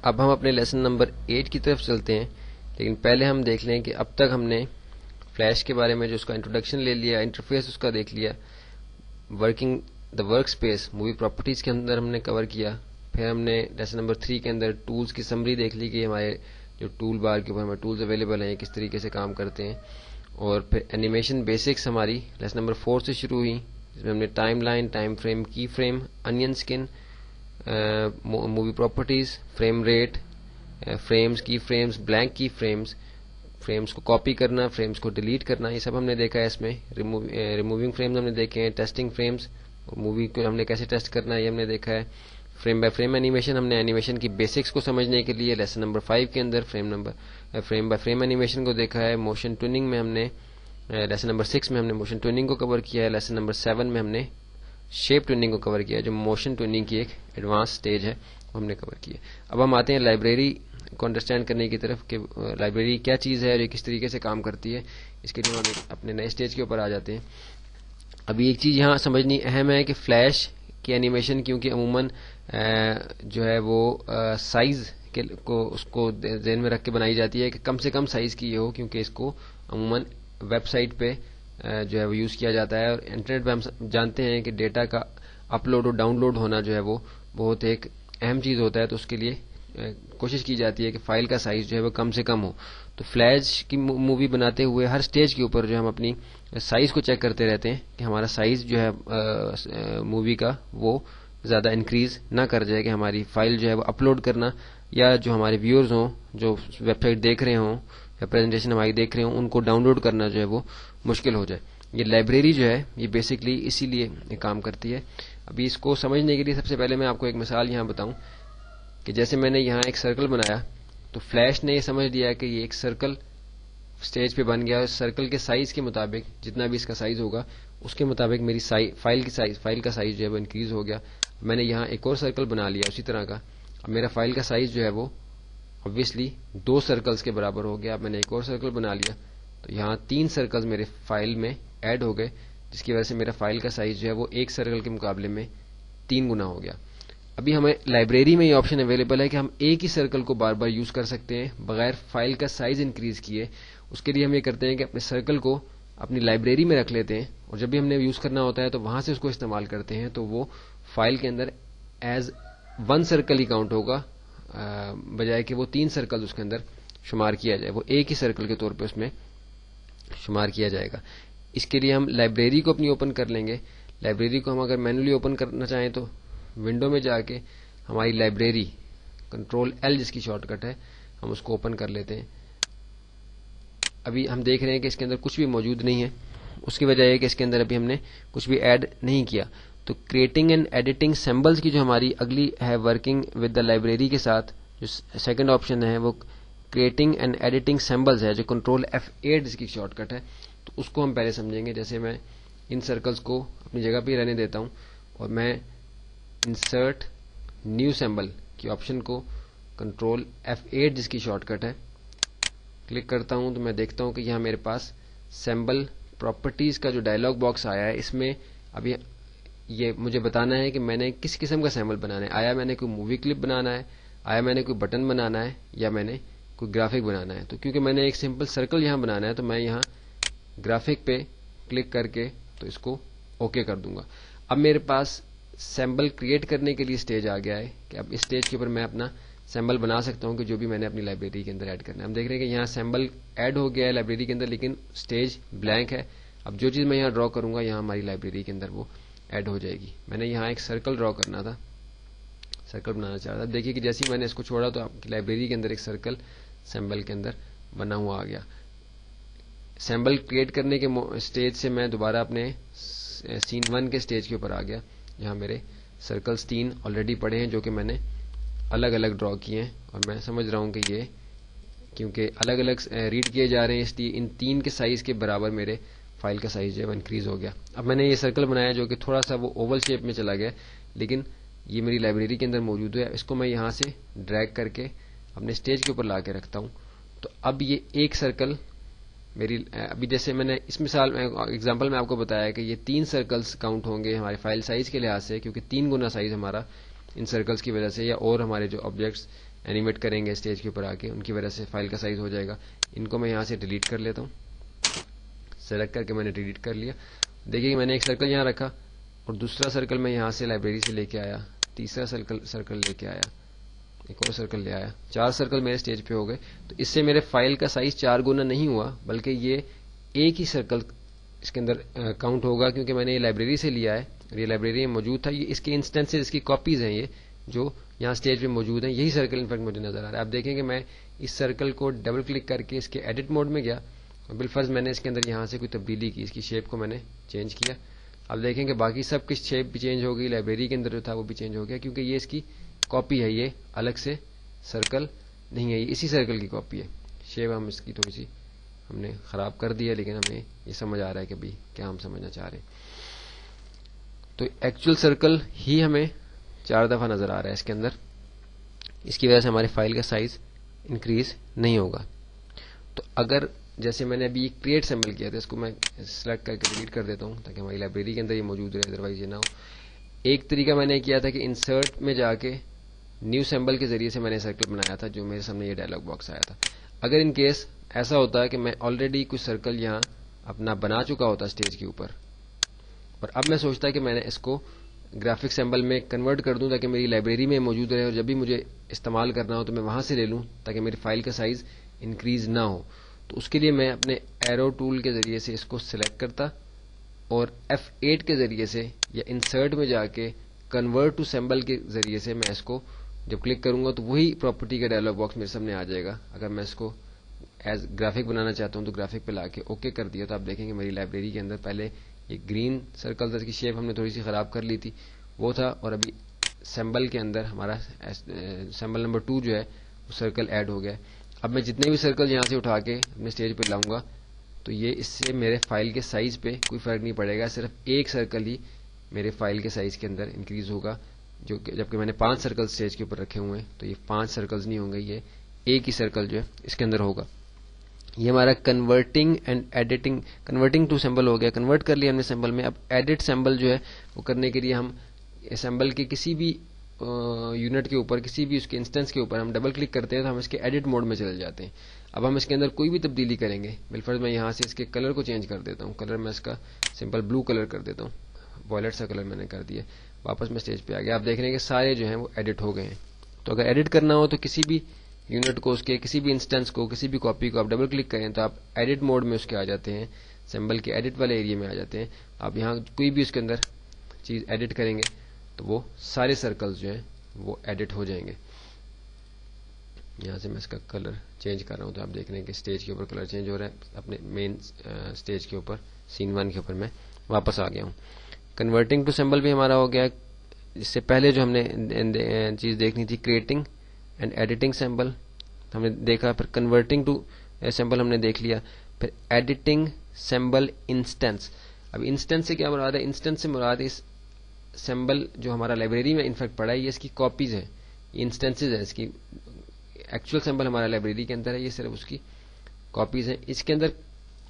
اب ہم اپنے لیسن نمبر 8 کی طرف چلتے ہیں، لیکن پہلے ہم دیکھ لیں کہ اب تک ہم نے فلیش کے بارے میں جو اس کا انٹروڈکشن لے لیا، انٹرفیس اس کا دیکھ لیا، working the work space movie properties کے اندر ہم نے کور کیا، پھر ہم نے لیسن نمبر 3 کے اندر ٹولز کی سمری دیکھ لی کہ ہمارے جو ٹول بار کے اوپر ہمیں ٹولز اویلیبل ہیں کس طریقے سے کام کرتے ہیں، اور پھر اینیمیشن بیسکس ہماری لیسن نمبر 4 سے شروع ہوئی، جس میں ہم نے ٹائم لائن، ٹائم فریم، کی فریم، انین سکن، movie properties, frame rate, frames, کی فریمز، بلینک کی فریمز، فریمز کو کاپی کرنا، فریمز کو ڈیلیٹ کرنا، یہ سب ہم نے دیکھا ہے اس میں، ریموونگ فریمز ہم نے دیکھے ہیں، ٹیسٹنگ فریمز، مووی کو ہم نے کیسے ٹیسٹ کرنا ہے یہ ہم نے دیکھا ہے، فریم بائی فریم اینیمیشن ہم نے اینیمیشن کی بیسکس کو سمجھنے کے لیے لیسن نمبر 5 کے اندر فریم بائی فریم اینیمیشن کو دیکھا ہے، موشن ٹوننگ میں ہم نے لیسن نمبر 6 میں ہم نے موشن ٹوننگ کو کور کیا ہے، لیسن نمبر 7 میں ہم نے شیپ ٹوننگ کو کور کیا ہے جو موشن ٹوننگ کی ایک ایڈوانس سٹیج ہے، وہ ہم نے کور کیا۔ اب ہم آتے ہیں لائبریری کو انڈرسٹینڈ کرنے کی طرف کہ لائبریری کیا چیز ہے اور یہ کس طریقے سے کام کرتی ہے، اس کے لیے ہم اپنے نئے سٹیج کے اوپر آ جاتے ہیں۔ ابھی ایک چیز یہاں سمجھنی اہم ہے کہ فلیش کی اینیمیشن کیونکہ عموماً جو ہے وہ سائز کو اس کو ذہن میں رکھ کے بنائی جاتی ہے کہ کم سے کم سائز کی یہ ہو، کیونکہ اس کو عموماً ویب سائٹ پہ جو ہے وہ یوز کیا جاتا ہے، اور انٹرنیٹ پہ ہم جانتے ہیں کہ ڈیٹا کا اپلوڈ اور ڈاؤن لوڈ ہونا جو ہے وہ بہت ایک اہم چیز ہوتا ہے، تو اس کے لیے کوشش کی جاتی ہے کہ فائل کا سائز جو ہے وہ کم سے کم ہو۔ تو فلیش کی مووی بناتے ہوئے ہر سٹیج کے اوپر جو ہم اپنی سائز کو چیک کرتے رہتے ہیں کہ ہمارا سائز جو ہے مووی کا وہ زیادہ انکریز نہ کر جائے کہ ہماری فائل جو ہے وہ اپلوڈ کرنا یا جو ہمارے ویورز ہوں جو ویب سائٹ دیکھ رہے ہوں یا پریزنٹیشن ہماری دیکھ رہے ہوں ان کو ڈاؤن لوڈ کرنا جو ہے وہ مشکل ہو جائے۔ یہ لائبریری جو ہے یہ بیسکلی اسی لیے کام کرتی ہے۔ ابھی اس کو سمجھنے کے لیے سب سے پہلے میں آپ کو ایک مثال یہاں بتاؤں کہ جیسے میں نے یہاں ایک سرکل بنایا تو فلیش نے یہ سمجھ لیا کہ یہ ایک سرکل سٹیج پہ بن گیا، اس سرکل کے سائز کے مطابق جتنا بھی اس کا سائز ہوگا اس کے مطابق میری فائل کا سائز جو ہے وہ انکریز ہو گیا۔ میں نے یہاں ایک اور سرکل بنا لیا اسی طرح کا، اب میرا فائل کا سائز جو ہے وہ obviously 2 سرکلز کے برابر ہو گیا۔ اب میں نے ایک اور سرکل بنا لیا تو یہاں 3 سرکلز میرے فائل میں ایڈ ہو گئے، جس کی وجہ سے میرا فائل کا سائز جو ہے وہ ایک سرکل کے مقابلے میں 3 گنا ہو گیا۔ ابھی ہمیں لائبریری میں یہ آپشن اویلیبل ہے کہ ہم ایک ہی سرکل کو بار بار یوز کر سکتے ہیں بغیر فائل کا سائز انکریز کیے۔ اس کے لیے ہم یہ کرتے ہیں کہ اپنے سرکل کو اپنی لائبریری میں رکھ لیتے ہیں، اور جب بھی ہم نے یوز کرنا ہوتا ہے تو وہاں سے اس کو استعمال کرتے ہیں، تو وہ فائل کے اندر ایز 1 سرکل ہی کاؤنٹ ہوگا، بجائے کہ وہ 3 سرکل اس کے اندر شمار کیا جائے، وہ ایک ہی سرکل کے طور پہ اس میں شمار کیا جائے گا۔ اس کے لیے ہم لائبریری کو اپنی اوپن کر لیں گے۔ لائبریری کو ہم اگر مینولی اوپن کرنا چاہیں تو ونڈو میں جا کے ہماری لائبریری کنٹرول ایل جس کی شارٹ کٹ ہے ہم اس کو اوپن کر لیتے ہیں۔ ابھی ہم دیکھ رہے ہیں کہ اس کے اندر کچھ بھی موجود نہیں ہے، اس کی وجہ یہ کہ اس کے اندر ابھی ہم نے کچھ بھی ایڈ نہیں کیا۔ تو کریٹنگ اینڈ ایڈیٹنگ سمبلز کی جو ہماری اگلی ہے ورکنگ ود دا لائبریری کے ساتھ جو سیکنڈ آپشن ہے وہ کریٹنگ اینڈ ایڈیٹنگ سمبلز ہے جو کنٹرول F8 جس کی شارٹ کٹ ہے، تو اس کو ہم پہلے سمجھیں گے۔ جیسے میں ان سرکلز کو اپنی جگہ پہ رہنے دیتا ہوں اور میں انسرٹ نیو سمبل کی آپشن کو کنٹرول F8 جس کی شارٹ کٹ ہے کلک کرتا ہوں، تو میں دیکھتا ہوں کہ یہاں میرے پاس سمبل پراپرٹیز کا جو ڈائلاگ باکس آیا ہے اس میں ابھی یہ مجھے بتانا ہے کہ میں نے کس قسم کا سیمبل بنانا ہے، آیا میں نے کوئی مووی کلپ بنانا ہے، آیا میں نے کوئی بٹن بنانا ہے، یا میں نے کوئی گرافک بنانا ہے۔ تو کیونکہ میں نے ایک سمپل سرکل یہاں بنانا ہے تو میں یہاں گرافک پہ کلک کر کے تو اس کو اوکے کر دوں گا۔ اب میرے پاس سیمبل کریٹ کرنے کے لیے سٹیج آ گیا ہے کہ اب اس سٹیج کے اوپر میں اپنا سیمبل بنا سکتا ہوں کہ جو بھی میں نے اپنی لائبریری کے اندر ایڈ کرنا ہے۔ ہم دیکھ رہے ہیں کہ یہاں سیمبل ایڈ ہو گیا ہے لائبریری کے اندر، لیکن سٹیج بلینک ہے۔ اب جو چیز میں یہاں ڈرا کروں گا یہاں ہماری لائبریری کے اندر وہ ایڈ ہو جائے گی۔ میں نے یہاں ایک سرکل ڈرا کرنا تھا، سرکل بنانا چاہ رہا تھا، دیکھیے کہ جیسے ہی میں نے اس کو چھوڑا تو آپ کی لائبریری کے اندر ایک سرکل سیمبل کے اندر بنا ہوا آ گیا۔ سیمبل کریٹ کرنے کے سٹیج سے میں دوبارہ اپنے سین 1 کے سٹیج کے اوپر آ گیا، جہاں میرے سرکلز 3 آلریڈی پڑے ہیں جو کہ میں نے الگ الگ ڈرا کیے ہیں، اور میں سمجھ رہا ہوں کہ یہ کیونکہ الگ الگ ریڈ کیے جا رہے ہیں اس لیے ان 3 کے سائز کے برابر میرے فائل کا سائز جو ہے وہ انکریز ہو گیا۔ اب میں نے یہ سرکل بنایا جو کہ تھوڑا سا وہ اوول شیپ میں چلا گیا، لیکن یہ میری لائبریری کے اندر موجود ہے۔ اس کو میں یہاں سے ڈریگ کر کے اپنے سٹیج کے اوپر لا کے رکھتا ہوں، تو اب یہ ایک سرکل میری ابھی جیسے میں نے اس مثال میں ایگزامپل میں آپ کو بتایا کہ یہ 3 سرکلز کاؤنٹ ہوں گے ہمارے فائل سائز کے لحاظ سے، کیونکہ 3 گنا سائز ہمارا ان سرکلز کی وجہ سے یا اور ہمارے جو آبجیکٹس اینیمیٹ کریں گے اسٹیج کے اوپر آ کے، ان کی وجہ سے فائل کا سائز ہو جائے گا. ان کو میں یہاں سے ڈیلیٹ کر لیتا ہوں. سلیکٹ کر کے میں نے ڈیلیٹ کر لیا. دیکھیے کہ میں نے ایک سرکل یہاں رکھا اور دوسرا سرکل میں یہاں سے لائبریری سے لے کے آیا، تیسرا سرکل لے کے آیا، ایک اور سرکل لے آیا. 4 سرکل میرے اسٹیج پہ ہو گئے. تو اس سے میرے فائل کا سائز 4 گنا نہیں ہوا، بلکہ یہ ایک ہی سرکل اس کے اندر کاؤنٹ ہوگا، کیونکہ میں نے یہ لائبریری سے لیا ہے اور یہ لائبریری میں موجود تھا. یہ اس کے انسٹنسز، اس کی کاپیز ہیں، یہ جو یہاں اسٹیج پہ موجود ہیں. یہی سرکل انفیکٹ مجھے نظر آ رہا ہے. آپ دیکھیں کہ میں اس سرکل کو ڈبل کلک کر کے اس کے ایڈٹ موڈ میں گیا اور بالفرض میں نے اس کے اندر یہاں سے کوئی تبدیلی کی، اس کی شیپ کو میں نے چینج کیا. آپ دیکھیں کہ باقی سب کی شیپ بھی چینج ہو گئی، لائبریری کے اندر جو تھا وہ بھی چینج ہو گیا، کیونکہ یہ اس کی کاپی ہے، یہ الگ سے سرکل نہیں ہے، یہ اسی سرکل کی کاپی ہے. شیپ ہم اس کی تھوڑی سی ہم نے خراب کر دی ہے، لیکن ہمیں یہ سمجھ آ رہا ہے کہ بھائی کیا ہم سمجھنا چاہ رہے ہیں. تو ایکچوئل سرکل ہی ہمیں 4 دفعہ نظر آ رہا ہے اس کے اندر. اس کی وجہ سے ہمارے فائل کا سائز انکریز نہیں ہوگا. تو اگر جیسے میں نے ابھی کریٹ سمبل کیا تھا، اس کو میں سلیکٹ کر کے ڈیلیٹ کر دیتا ہوں تاکہ ہماری لائبریری کے اندر یہ موجود رہے، ادروائز یہ نہ ہو. ایک طریقہ میں نے کیا تھا کہ انسرٹ میں جا کے نیو سمبل کے ذریعے سے میں نے سرکل بنایا تھا، جو میرے سامنے یہ ڈائلاگ باکس آیا تھا. اگر ان کیس ایسا ہوتا ہے کہ میں آلریڈی کچھ سرکل یہاں اپنا بنا چکا ہوتا اسٹیج کے اوپر، اور اب میں سوچتا کہ میں نے اس کو گرافک سمبل میں کنورٹ کر دوں تاکہ میری لائبریری میں موجود رہے اور جب بھی مجھے استعمال کرنا ہو تو میں وہاں سے لے لوں تاکہ میری فائل کا سائز انکریز نہ ہو. تو اس کے لیے میں اپنے ایرو ٹول کے ذریعے سے اس کو سلیکٹ کرتا اور F8 کے ذریعے سے یا انسرٹ میں جا کے کنورٹ ٹو سمبل کے ذریعے سے میں اس کو جب کلک کروں گا تو وہی پراپرٹی کا ڈائلاگ باکس میرے سامنے آ جائے گا. اگر میں اس کو ایز گرافک بنانا چاہتا ہوں تو گرافک پہ لا کے اوکے کر دیا تو آپ دیکھیں گے میری لائبریری کے اندر پہلے یہ گرین سرکل تھا، اس کی شیپ ہم نے تھوڑی سی خراب کر لی تھی، وہ تھا، اور ابھی سمبل کے اندر ہمارا سمبل نمبر 2 جو ہے وہ سرکل ایڈ ہو گیا. اب میں جتنے بھی سرکل یہاں سے اٹھا کے اپنے اسٹیج پہ لاؤں گا تو یہ اس سے میرے فائل کے سائز پہ کوئی فرق نہیں پڑے گا، صرف ایک سرکل ہی میرے فائل کے سائز کے اندر انکریز ہوگا، جو کہ جبکہ میں نے 5 سرکل اسٹیج کے اوپر رکھے ہوئے ہیں تو یہ 5 سرکلز نہیں ہوں گے، یہ ایک ہی سرکل جو ہے اس کے اندر ہوگا. یہ ہمارا کنورٹنگ ٹو سمبل ہو گیا. کنورٹ کر لیا ہم نے سمبل میں. اب ایڈٹ سمبل جو ہے وہ کرنے کے لیے ہم سمبل کے کسی بھی یونٹ کے اوپر، کسی بھی اس کے انسٹنس کے اوپر ہم ڈبل کلک کرتے ہیں تو ہم اس کے ایڈٹ موڈ میں چلے جاتے ہیں. اب ہم اس کے اندر کوئی بھی تبدیلی کریں گے، بالفرض میں یہاں سے اس کے کلر کو چینج کر دیتا ہوں، کلر میں اس کا سمپل بلو کلر کر دیتا ہوں، وائلٹ سا کلر میں نے کر دیا. واپس میں اسٹیج پہ آ گیا. آپ دیکھ رہے ہیں کہ سارے جو ہیں وہ ایڈٹ ہو گئے ہیں. تو اگر ایڈٹ کرنا ہو تو کسی بھی یونٹ کو، اس کے کسی بھی انسٹنس کو، کسی بھی کاپی کو آپ ڈبل کلک کریں تو آپ ایڈٹ موڈ میں اس کے آ جاتے ہیں، سمبل کے ایڈٹ والے ایریا میں آ جاتے ہیں. آپ یہاں کوئی بھی اس کے اندر چیز ایڈٹ کریں گے تو وہ سارے سرکلز جو ہیں وہ ایڈٹ ہو جائیں گے. یہاں سے میں اس کا کلر چینج کر رہا ہوں تو آپ دیکھ رہے ہیں کہ اسٹیج کے اوپر کلر چینج ہو رہا ہے. اپنے مین اسٹیج کے اوپر سین 1 کے اوپر میں واپس آ گیا ہوں. کنورٹنگ ٹو سمبل بھی ہمارا ہو گیا. اس سے پہلے جو ہم نے چیز دیکھنی تھی کریٹنگ اینڈ ایڈیٹنگ سمبل ہم نے دیکھا، پھر کنورٹنگ ٹو سمبل ہم نے دیکھ لیا، پھر ایڈیٹنگ سمبل انسٹنس. اب انسٹنس سے کیا مراد ہے؟ انسٹنس سے مراد اس سمبل جو ہمارا لائبریری میں انفیکٹ پڑا ہے یہ اس کی کاپیز ہیں، یہ انسٹنسز ہیں. اس کی ایکچوئل سمبل ہمارا لائبریری کے اندر ہے، یہ صرف اس کی کاپیز ہیں. اس کے اندر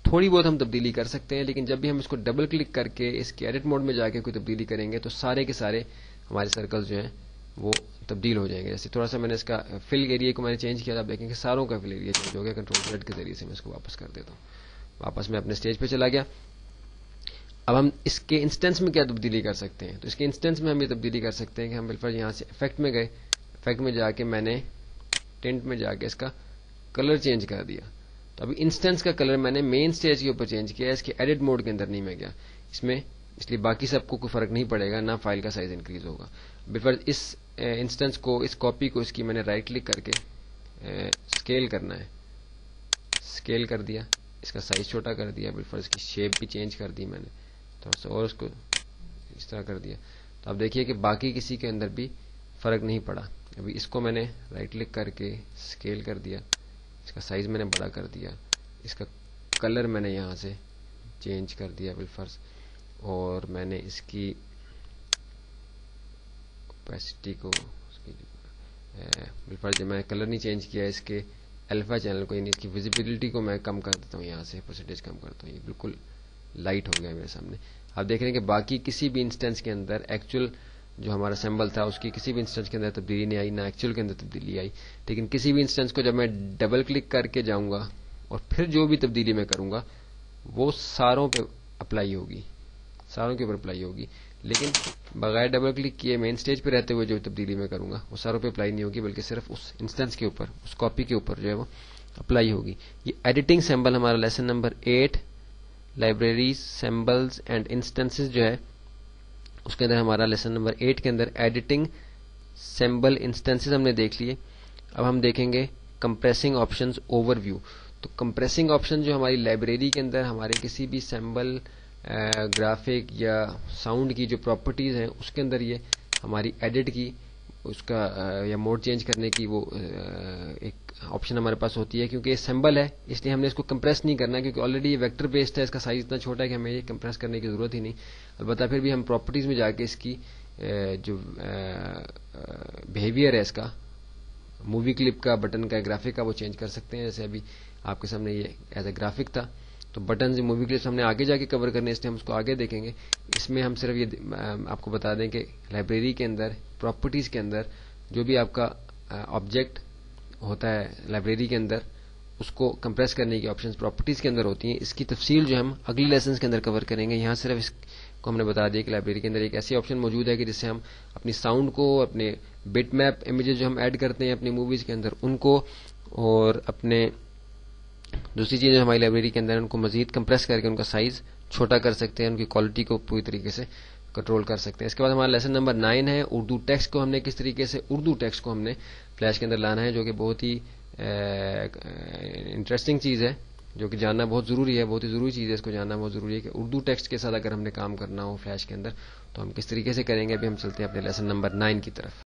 تھوڑی بہت ہم تبدیلی کر سکتے ہیں، لیکن جب بھی ہم اس کو ڈبل کلک کر کے اس کے ایڈٹ موڈ میں جا کے کوئی تبدیلی کریں گے تو سارے کے سارے ہمارے سرکلز جو ہیں وہ تبدیل ہو جائیں گے. جیسے تھوڑا سا میں نے اس کا فل ایریا کو میں نے چینج کیا، آپ دیکھیں کہ ساروں کا فل ایریا چینج ہو گیا. کنٹرول Z کے ذریعے سے میں اس کو واپس کر دیتا ہوں. واپس میں اپنے اسٹیج پہ چلا گیا. اب ہم اس کے انسٹنس میں کیا تبدیلی کر سکتے ہیں؟ تو اس کے انسٹنس میں ہم یہ تبدیلی کر سکتے ہیں کہ ہم بالفرض یہاں سے افیکٹ میں گئے، افیکٹ میں جا کے میں نے ٹنٹ میں جا کے اس کا کلر چینج کر دیا. تو ابھی انسٹنس کا کلر میں نے مین اسٹیج کے اوپر چینج کیا، اس کے ایڈٹ موڈ کے اندر نہیں میں گیا اس میں، اس لیے باقی سب کو کوئی فرق نہیں پڑے گا، نہ فائل کا سائز انکریز ہوگا. بالفرض اس انسٹنس کو، اس کاپی کو، اس کی میں نے رائٹ کلک کر کے اسکیل کرنا ہے، اسکیل کر دیا، اس کا سائز چھوٹا کر دیا، بالفرض کی شیپ بھی چینج کر دی میں نے تھوڑا سا، اور اس کو اس طرح کر دیا. تو آپ دیکھیے کہ باقی کسی کے اندر بھی فرق نہیں پڑا. ابھی اس کو میں نے رائٹ کلک کر کے اسکیل کر دیا، اس کا سائز میں نے بڑا کر دیا، اس کا کلر میں نے یہاں سے چینج کر دیا بالفرض، اور میں نے اس کی اوپیسٹی کو بالفرض جب میں کلر نہیں چینج کیا، اس کے الفا چینل کو، یعنی اس کی ویزیبلٹی کو میں کم کر دیتا ہوں، یہاں سے پرسنٹیج کم کرتا ہوں، یہ بالکل لائٹ ہو گیا میرے سامنے. آپ دیکھ رہے ہیں کہ باقی کسی بھی انسٹنس کے اندر ایکچوئل جو ہمارا سمبل تھا اس کی کسی بھی انسٹنس کے اندر تبدیلی نہیں آئی، نہ ایکچوئل کے اندر تبدیلی آئی. لیکن کسی بھی انسٹنس کو جب میں ڈبل کلک کر کے جاؤں گا اور پھر جو بھی تبدیلی میں کروں گا وہ ساروں پہ اپلائی ہوگی، ساروں کے اوپر اپلائی ہوگی. لیکن بغیر ڈبل کلک کیے مین سٹیج پہ رہتے ہوئے جو تبدیلی میں کروں گا وہ ساروں پہ اپلائی نہیں ہوگی، بلکہ صرف اس انسٹنس کے اوپر، اس کاپی کے اوپر جو ہے وہ اپلائی ہوگی. یہ ایڈیٹنگ سمبل ہمارا lesson number 8 libraries symbols and instances جو ہے اس کے اندر ہمارا لیسن نمبر 8 کے اندر ایڈیٹنگ سمبل انسٹنسز ہم نے دیکھ لیے. اب ہم دیکھیں گے کمپریسنگ آپشنز اوور ویو. تو کمپریسنگ آپشن جو ہماری لائبریری کے اندر ہمارے کسی بھی سمبل گرافک یا ساؤنڈ کی جو پراپرٹیز ہیں اس کے اندر یہ ہماری ایڈٹ کی اس کا یا موڈ چینج کرنے کی وہ ایک آپشن ہمارے پاس ہوتی ہے. کیونکہ یہ سمبل ہے اس لیے ہم نے اس کو کمپریس نہیں کرنا، کیونکہ آلریڈی یہ ویکٹر بیسڈ ہے، اس کا سائز اتنا چھوٹا ہے کہ ہمیں یہ کمپریس کرنے کی ضرورت ہی نہیں. البتہ پھر بھی ہم پراپرٹیز میں جا کے اس کی جو بیہیویئر ہے اس کا، مووی کلپ کا، بٹن کا، گرافک کا، وہ چینج کر سکتے ہیں. جیسے ابھی آپ کے سامنے یہ ایز اے گرافک تھا، تو بٹنز مووی کلپس ہم نے آگے جا کے کور کرنے، اس لیے ہم اس کو آگے دیکھیں گے. اس میں ہم صرف یہ آپ کو بتا دیں کہ لائبریری کے اندر پراپرٹیز کے اندر جو بھی آپ کا آبجیکٹ ہوتا ہے لائبریری کے اندر اس کو کمپریس کرنے کی آپشنز پراپرٹیز کے اندر ہوتی ہیں. اس کی تفصیل جو ہم اگلی لیسنز کے اندر کور کریں گے. یہاں صرف اس کو ہم نے بتا دیا کہ لائبریری کے اندر ایک ایسی آپشن موجود ہے کہ جس سے ہم اپنی ساؤنڈ کو، اپنے بٹ میپ امیجز جو ہم ایڈ کرتے ہیں اپنی موویز کے اندر ان کو، اور اپنے دوسری چیزیں ہماری لائبریری کے اندر ان کو مزید کمپریس کر کے ان کا سائز چھوٹا کر سکتے ہیں، ان کی کوالٹی کو پوری طریقے سے کنٹرول کر سکتے ہیں. اس کے بعد ہمارا لیسن نمبر 9 ہے اردو ٹیکسٹ کو ہم نے کس طریقے سے اردو ٹیکسٹ کو ہم نے فلیش کے اندر لانا ہے، جو کہ بہت ہی انٹرسٹنگ چیز ہے، جو کہ جاننا بہت ضروری ہے، بہت ہی ضروری چیز ہے. اس کو جاننا بہت ضروری ہے کہ اردو ٹیکسٹ کے ساتھ اگر ہم نے کام کرنا ہو فلیش کے اندر تو ہم کس طریقے سے کریں گے. ابھی ہم چلتے ہیں اپنے لیسن نمبر 9 کی طرف.